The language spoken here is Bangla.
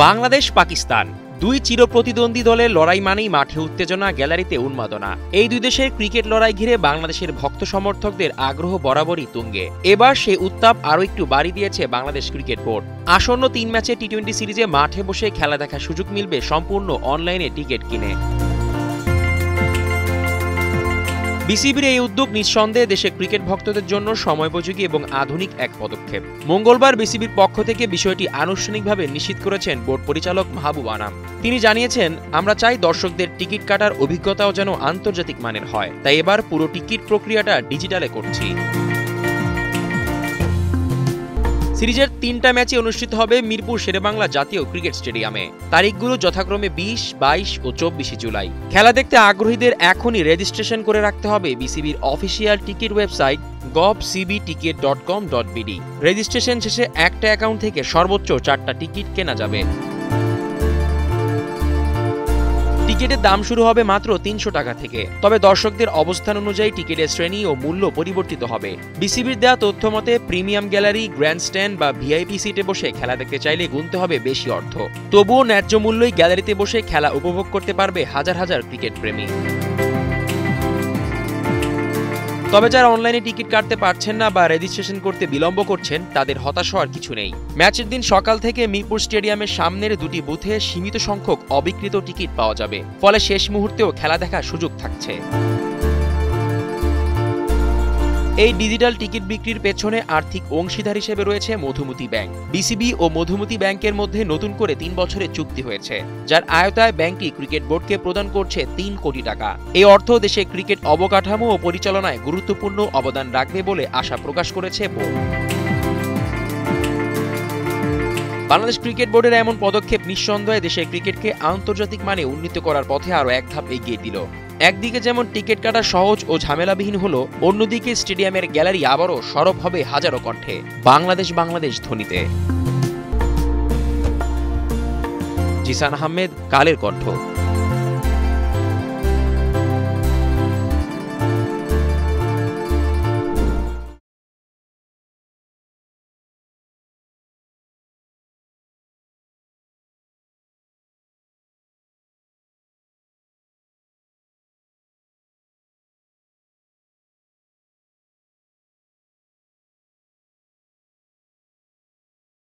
বাংলাদেশ পাকিস্তান দুই চিরপ্রতিদ্বন্দ্বী দলের লড়াই মানেই মাঠে উত্তেজনা, গ্যালারিতে উন্মাদনা। এই দুই দেশের ক্রিকেট লড়াই ঘিরে বাংলাদেশের ভক্ত সমর্থকদের আগ্রহ বরাবরই তুঙ্গে। এবার সে উত্তাপ আরও একটু বাড়ি দিয়েছে বাংলাদেশ ক্রিকেট বোর্ড। আসন্ন 3 ম্যাচে টি-20 সিরিজে মাঠে বসে খেলা দেখার সুযোগ মিলবে সম্পূর্ণ অনলাইনে টিকিট কিনে। বিসিবির এই উদ্যোগ নিঃসন্দেহে দেশের ক্রিকেট ভক্তদের জন্য সময়োপযোগী এবং আধুনিক এক পদক্ষেপ। মঙ্গলবার বিসিবির পক্ষ থেকে বিষয়টি আনুষ্ঠানিকভাবে নিশ্চিত করেছেন বোর্ড পরিচালক মাহবুব আনাম। তিনি জানিয়েছেন, আমরা চাই দর্শকদের টিকিট কাটার অভিজ্ঞতাও যেন আন্তর্জাতিক মানের হয়, তাই এবার পুরো টিকিট প্রক্রিয়াটা ডিজিটালে করছি। সিরিজের 3টা ম্যাচই অনুষ্ঠিত হবে মিরপুর শেরেবাংলা জাতীয় ক্রিকেট স্টেডিয়ামে। তারিখগুলো যথাক্রমে 20, 22 ও 24 জুলাই। খেলা দেখতে আগ্রহীদের এখনই রেজিস্ট্রেশন করে রাখতে হবে বিসিবির official ticket website govcbticket.com.bd। Registration শেষে একটা অ্যাকাউন্ট থেকে সর্বোচ্চ 4টা টিকিট কেনা যাবে। টিকিটের দাম শুরু হবে মাত্র 300 টাকা থেকে, তবে দর্শকদের অবস্থান অনুযায়ী টিকিটের শ্রেণী ও মূল্য পরিবর্তিত হবে। বিসিবির দেওয়া তথ্য মতে প্রিমিয়াম গ্যালারি, গ্র্যান্ডস্ট্যান্ড বা ভিআইপি সিটে বসে খেলা দেখতে চাইলে গুনতে হবে বেশি অর্থ। তবুও ন্যায্য মূল্যই গ্যালারিতে বসে খেলা উপভোগ করতে পারবে হাজার হাজার ক্রিকেট প্রেমী। তবে যারা অনলাইনে টিকিট কাটতে পারছেন না বা রেজিস্ট্রেশন করতে বিলম্ব করছেন, তাদের হতাশ হওয়ার কিছু নেই। ম্যাচের দিন সকাল থেকে মিরপুর স্টেডিয়ামের সামনের 2টি বুথে সীমিত সংখ্যক অবিক্রিত টিকিট পাওয়া যাবে, ফলে শেষ মুহূর্তেও খেলা দেখার সুযোগ থাকছে। এই ডিজিটাল টিকিট বিক্রির পেছনে আর্থিক অংশীদার হিসেবে রয়েছে মধুমতি ব্যাংক। বিসিবি ও মধুমতি ব্যাংকের মধ্যে নতুন করে 3 বছরের চুক্তি হয়েছে, যার আয়তায় ব্যাংকটি ক্রিকেট বোর্ডকে প্রদান করছে 3 কোটি টাকা। এই অর্থ দেশে ক্রিকেট অবকাঠামো ও পরিচালনায় গুরুত্বপূর্ণ অবদান রাখবে বলে আশা প্রকাশ করেছে বোর্ড। বাংলাদেশ ক্রিকেট বোর্ডের এমন পদক্ষেপ নিঃসন্দেহে দেশের ক্রিকেটকে আন্তর্জাতিক মানে উন্নীত করার পথে আরও এক ধাপ এগিয়ে দিল। একদিকে যেমন টিকিট কাটা সহজ ও ঝামেলাবিহীন হলো, অন্যদিকে স্টেডিয়ামের গ্যালারি আবারও সরব হবে হাজারো কণ্ঠে বাংলাদেশ বাংলাদেশ ধ্বনিতে। জিসান আহমেদ, কালের কণ্ঠ।